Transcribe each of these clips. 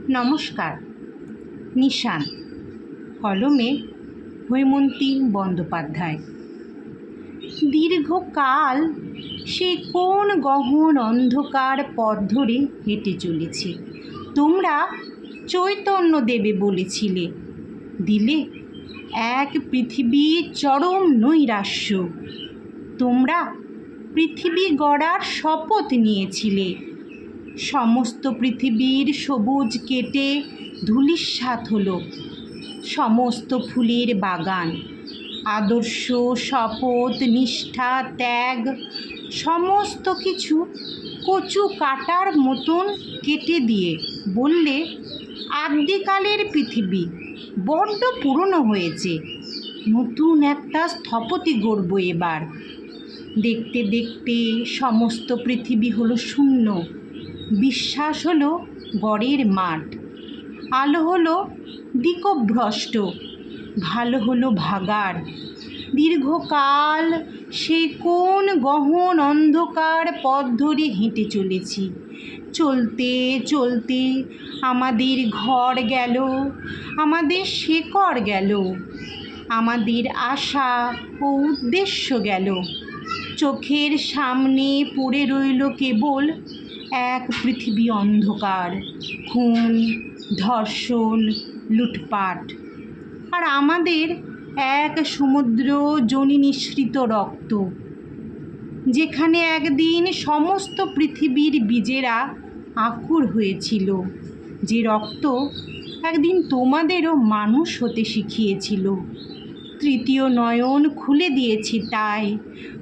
নমস্কার। নিশান, কলমে হৈমন্তী বন্দ্যোপাধ্যায়। দীর্ঘকাল সে কোন গহন অন্ধকার পথ ধরে হেঁটে চলেছে। তোমরা চৈতন্য দেবে বলেছিলে, দিলে এক পৃথিবীর চরম নৈরাশ্য। তোমরা পৃথিবী গড়ার শপথ নিয়েছিলে, সমস্ত পৃথিবীর সবুজ কেটে ধূলিসাৎ হলো সমস্ত ফুলের বাগান। আদর্শ, শপথ, নিষ্ঠা, ত্যাগ সমস্ত কিছু কচু কাটার মতন কেটে দিয়ে বললে, আদ্যিকালের পৃথিবী বড্ড পুরনো হয়েছে, নতুন একটা স্থপতি গড়ব এবার। দেখতে দেখতে সমস্ত পৃথিবী হলো শূন্য, বিশ্বাস হলো গড়ের মাঠ, আলো হলো দিকভ্রষ্ট, ভালো হলো ভাগাড়। দীর্ঘকাল সে কোন গহন অন্ধকার পথ ধরে হেঁটে চলেছি। চলতে চলতে আমাদের ঘর গেল, আমাদের শেকড় গেল, আমাদের আশা ও উদ্দেশ্য গেল। চোখের সামনে পড়ে রইল কেবল এক পৃথিবী অন্ধকার, খুন, ধর্ষণ, লুটপাট। আর আমাদের এক সমুদ্র জনি নিঃসৃত রক্ত, যেখানে একদিন সমস্ত পৃথিবীর বীজেরা আকুল হয়েছিল, যে রক্ত একদিন তোমাদেরও মানুষ হতে শিখিয়েছিল। তৃতীয় নয়ন খুলে দিয়েছি, তাই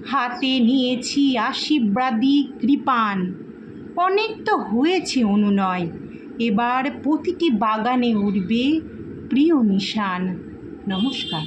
হাতে নিয়েছি আশীর্বাদী কৃপাণ। অনেক তো হয়েছে অনুনয়, এবার প্রতিটি বাগানে উঠবে প্রিয় নিশান। নমস্কার।